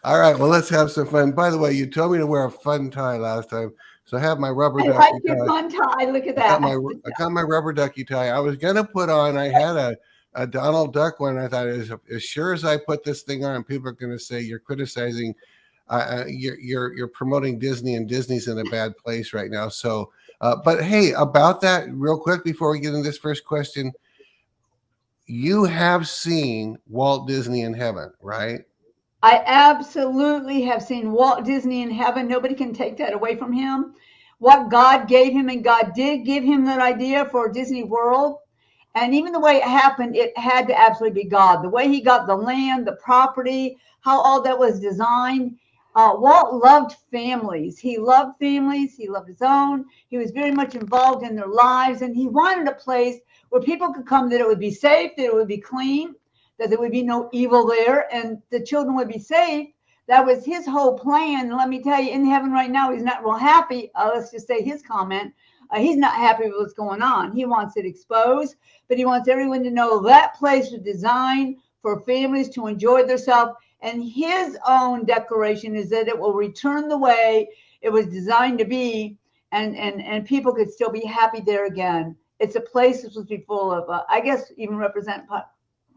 All right, well, let's have some fun. By the way, you told me to wear a fun tie last time, so I have my rubber I ducky like your tie. fun tie. Look at I got that. my rubber ducky tie. I was gonna put on. I had a Donald Duck one. I thought, as sure as I put this thing on, people are gonna say you're criticizing. You're promoting Disney, and Disney's in a bad place right now. So, but hey, about that, real quick before we get into this first question, you have seen Walt Disney in heaven, right? I absolutely have seen Walt Disney in heaven. Nobody can take that away from him. What God gave him, and God did give him that idea for Disney World. And even the way it happened, it had to absolutely be God. The way he got the land, the property, how all that was designed. Walt loved families. He loved families. He loved his own. He was very much involved in their lives. And he wanted a place where people could come, that it would be safe, that it would be clean, that there would be no evil there, and the children would be safe. That was his whole plan. And let me tell you, in heaven right now, he's not real happy. Let's just say his comment. He's not happy with what's going on. He wants it exposed, but he wants everyone to know that place was designed for families to enjoy themselves. And his own declaration is that it will return the way it was designed to be, and people could still be happy there again. It's a place that's supposed to be full of, I guess, even represent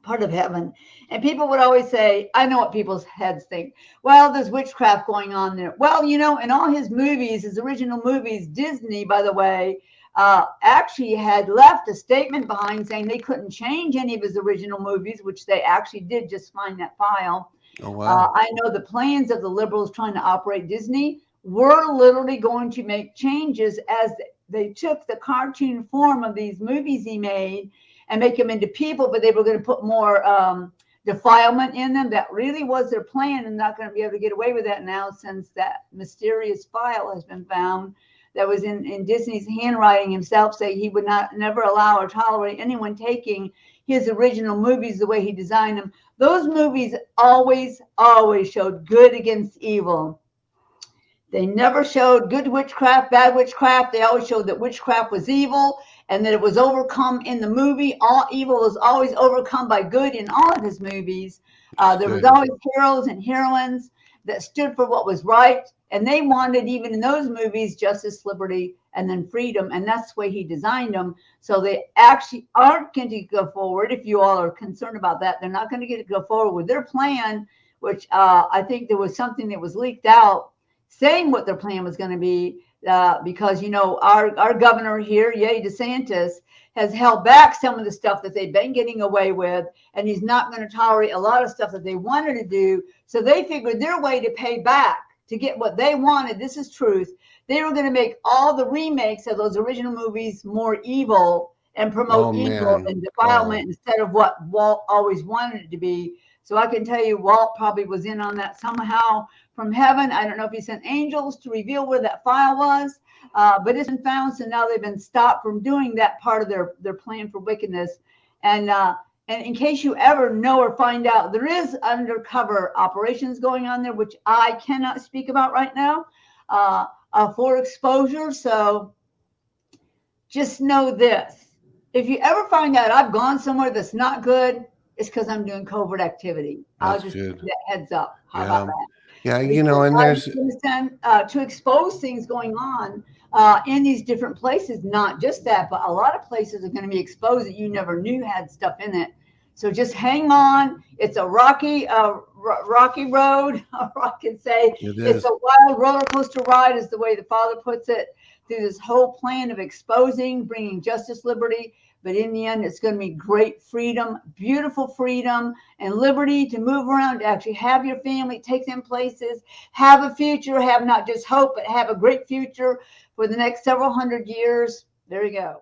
part of heaven. And people would always say, I know what people's heads think. Well, there's witchcraft going on there. Well, you know, in all his movies, his original movies, Disney, by the way, actually had left a statement behind saying they couldn't change any of his original movies, which they actually did. Just find that file. Oh, wow. I know the plans of the liberals trying to operate Disney were literally going to make changes as they took the cartoon form of these movies he made and make them into people, but they were going to put more defilement in them. That really was their plan, and not going to be able to get away with that now, since that mysterious file has been found that was in Disney's handwriting himself, saying he would never allow or tolerate anyone taking his original movies the way he designed them. Those movies always showed good against evil. They never showed good witchcraft, bad witchcraft. They always showed that witchcraft was evil, and that it was overcome in the movie. All evil was always overcome by good in all of his movies. There was always heroes and heroines that stood for what was right, and they wanted, even in those movies, justice, liberty, and then freedom, and that's the way he designed them. So they actually aren't going to go forward. If you all are concerned about that, they're not going to get to go forward with their plan, which I think there was something that was leaked out saying what their plan was going to be, because, you know, our governor here, DeSantis, has held back some of the stuff that they've been getting away with, and he's not going to tolerate a lot of stuff that they wanted to do. So they figured their way to pay back, to get what they wanted, this is truth, they were going to make all the remakes of those original movies more evil and promote evil and defilement instead of what Walt always wanted it to be. So I can tell you, Walt probably was in on that somehow from heaven. I don't know if he sent angels to reveal where that file was, but it's been found. So now they've been stopped from doing that part of their plan for wickedness. And in case you ever know or find out, there is undercover operations going on there, which I cannot speak about right now, for exposure. So just know this. If you ever find out I've gone somewhere that's not good, it's because I'm doing covert activity. I'll just give that heads up. How about that? Yeah, you know, and there's to expose things going on in these different places. Not just that, but a lot of places are going to be exposed that you never knew had stuff in it. So just hang on. It's a rocky road. I can say it's a wild roller coaster ride, is the way the Father puts it, through this whole plan of exposing, bringing justice, liberty. But in the end, it's going to be great freedom, beautiful freedom and liberty to move around, to actually have your family, take them places, have a future, have not just hope, but have a great future for the next several hundred years. There you go.